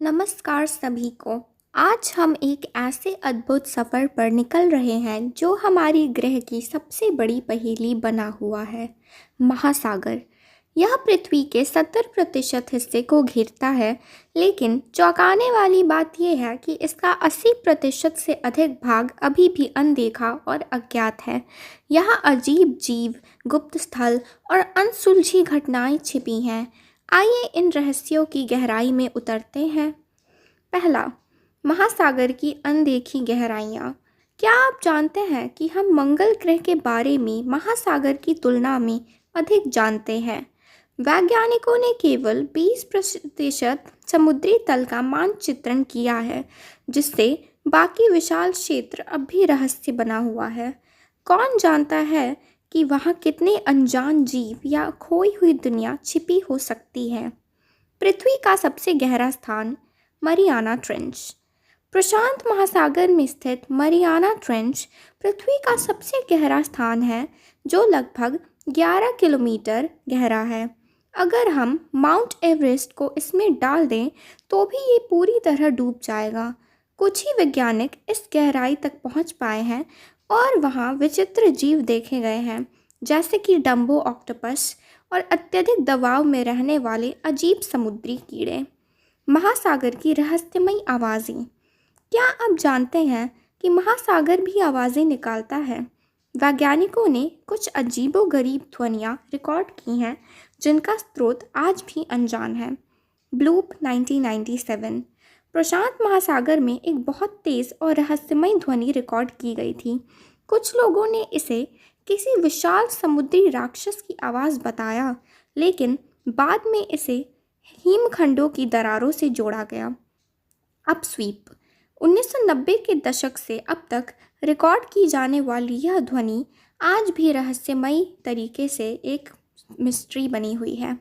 नमस्कार सभी को। आज हम एक ऐसे अद्भुत सफ़र पर निकल रहे हैं जो हमारी ग्रह की सबसे बड़ी पहेली बना हुआ है, महासागर। यह पृथ्वी के 70% हिस्से को घेरता है, लेकिन चौंकाने वाली बात यह है कि इसका 80% से अधिक भाग अभी भी अनदेखा और अज्ञात है। यहाँ अजीब जीव, गुप्त स्थल और अनसुलझी घटनाएं छिपी हैं। आइए इन रहस्यों की गहराई में उतरते हैं। पहला, महासागर की अनदेखी गहराइयाँ। क्या आप जानते हैं कि हम मंगल ग्रह के बारे में महासागर की तुलना में अधिक जानते हैं? वैज्ञानिकों ने केवल 20% समुद्री तल का मानचित्रण किया है, जिससे बाकी विशाल क्षेत्र अब भी रहस्य बना हुआ है। कौन जानता है कि वहाँ कितने अनजान जीव या खोई हुई दुनिया छिपी हो सकती है। पृथ्वी का सबसे गहरा स्थान मरियाना ट्रेंच। प्रशांत महासागर में स्थित मरियाना ट्रेंच पृथ्वी का सबसे गहरा स्थान है, जो लगभग 11 किलोमीटर गहरा है। अगर हम माउंट एवरेस्ट को इसमें डाल दें तो भी ये पूरी तरह डूब जाएगा। कुछ ही वैज्ञानिक इस गहराई तक पहुंच पाए हैं और वहां विचित्र जीव देखे गए हैं, जैसे कि डम्बो ऑक्टोपस और अत्यधिक दबाव में रहने वाले अजीब समुद्री कीड़े। महासागर की रहस्यमयी आवाज़ें। क्या आप जानते हैं कि महासागर भी आवाज़ें निकालता है? वैज्ञानिकों ने कुछ अजीबोगरीब ध्वनियाँ रिकॉर्ड की हैं, जिनका स्रोत आज भी अनजान है। ब्लूप 1997। प्रशांत महासागर में एक बहुत तेज़ और रहस्यमयी ध्वनि रिकॉर्ड की गई थी। कुछ लोगों ने इसे किसी विशाल समुद्री राक्षस की आवाज़ बताया, लेकिन बाद में इसे हिमखंडों की दरारों से जोड़ा गया। अपस्वीप। 1990 के दशक से अब तक रिकॉर्ड की जाने वाली यह ध्वनि आज भी रहस्यमयी तरीके से एक मिस्ट्री बनी हुई है।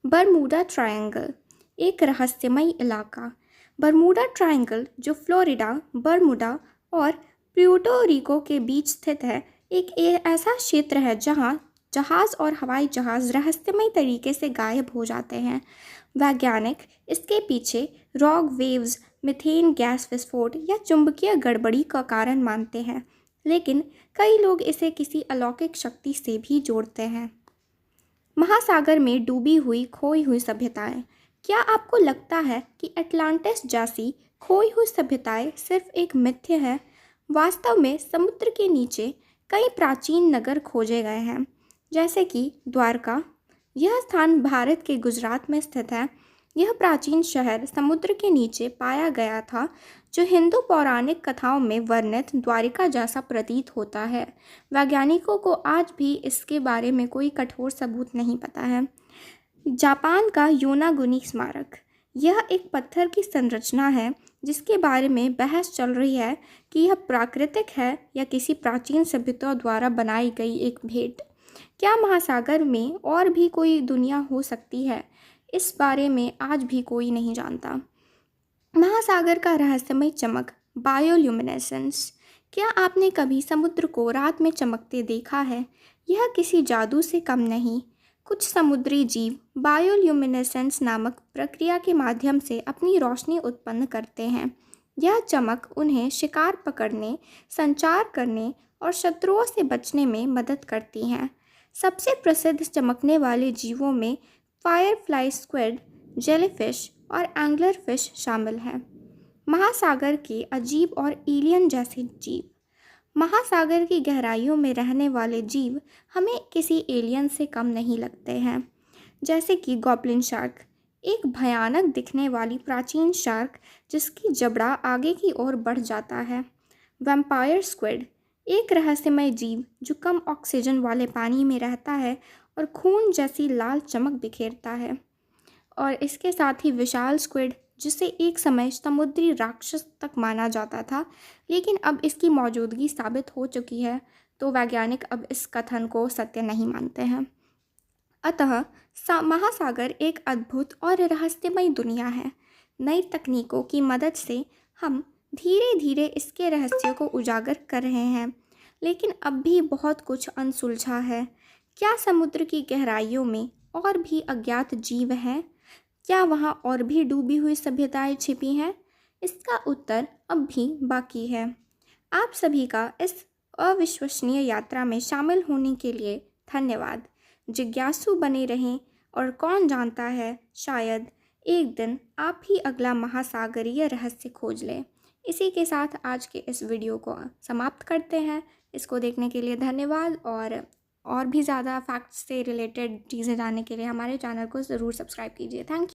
बरमूडा ट्रायंगल, एक रहस्यमयी इलाका। बरमूडा ट्रायंगल, जो फ्लोरिडा, बरमूडा और प्यूर्टो रिको के बीच स्थित है, एक ऐसा क्षेत्र है जहां जहाज़ और हवाई जहाज़ रहस्यमयी तरीके से गायब हो जाते हैं। वैज्ञानिक इसके पीछे रॉक वेव्स, मीथेन गैस विस्फोट या चुंबकीय गड़बड़ी का कारण मानते हैं, लेकिन कई लोग इसे किसी अलौकिक शक्ति से भी जोड़ते हैं। महासागर में डूबी हुई खोई हुई सभ्यताएं। क्या आपको लगता है कि अटलांटिस जैसी खोई हुई सभ्यताएं सिर्फ एक मिथ्य है? वास्तव में समुद्र के नीचे कई प्राचीन नगर खोजे गए हैं, जैसे कि द्वारका। यह स्थान भारत के गुजरात में स्थित है। यह प्राचीन शहर समुद्र के नीचे पाया गया था, जो हिंदू पौराणिक कथाओं में वर्णित द्वारिका जैसा प्रतीत होता है। वैज्ञानिकों को आज भी इसके बारे में कोई कठोर सबूत नहीं पता है। जापान का योनागुनी स्मारक। यह एक पत्थर की संरचना है जिसके बारे में बहस चल रही है कि यह प्राकृतिक है या किसी प्राचीन सभ्यता द्वारा बनाई गई एक भेंट। क्या महासागर में और भी कोई दुनिया हो सकती है? इस बारे में आज भी कोई नहीं जानता। महासागर का रहस्यमय चमक, बायोल्यूमिनेसेंस। क्या आपने कभी समुद्र को रात में चमकते देखा है? यह किसी जादू से कम नहीं। कुछ समुद्री जीव बायोल्यूमिनेसेंस नामक प्रक्रिया के माध्यम से अपनी रोशनी उत्पन्न करते हैं। यह चमक उन्हें शिकार पकड़ने, संचार करने और शत्रुओं से बचने में मदद करती हैं। सबसे प्रसिद्ध चमकने वाले जीवों में फायरफ्लाई स्क्विड, जेलीफिश और एंगलर फिश शामिल हैं। महासागर के अजीब और एलियन जैसे जीव। महासागर की गहराइयों में रहने वाले जीव हमें किसी एलियन से कम नहीं लगते हैं, जैसे कि गॉब्लिन शार्क, एक भयानक दिखने वाली प्राचीन शार्क जिसकी जबड़ा आगे की ओर बढ़ जाता है। वैम्पायर स्क्विड, एक रहस्यमय जीव जो कम ऑक्सीजन वाले पानी में रहता है और खून जैसी लाल चमक बिखेरता है। और इसके साथ ही विशाल स्क्विड, जिसे एक समय समुद्री राक्षस तक माना जाता था, लेकिन अब इसकी मौजूदगी साबित हो चुकी है, तो वैज्ञानिक अब इस कथन को सत्य नहीं मानते हैं। अतः महासागर एक अद्भुत और रहस्यमय दुनिया है। नई तकनीकों की मदद से हम धीरे धीरे इसके रहस्यों को उजागर कर रहे हैं, लेकिन अब भी बहुत कुछ अनसुलझा है। क्या समुद्र की गहराइयों में और भी अज्ञात जीव हैं क्या वहाँ और भी डूबी हुई सभ्यताएं छिपी हैं? इसका उत्तर अब भी बाकी है। आप सभी का इस अविश्वसनीय यात्रा में शामिल होने के लिए धन्यवाद। जिज्ञासु बने रहें और कौन जानता है, शायद एक दिन आप ही अगला महासागरीय रहस्य खोज लें। इसी के साथ आज के इस वीडियो को समाप्त करते हैं। इसको देखने के लिए धन्यवाद और भी ज़्यादा फैक्ट्स से रिलेटेड चीज़ें जानने के लिए हमारे चैनल को ज़रूर सब्सक्राइब कीजिए। Thank you.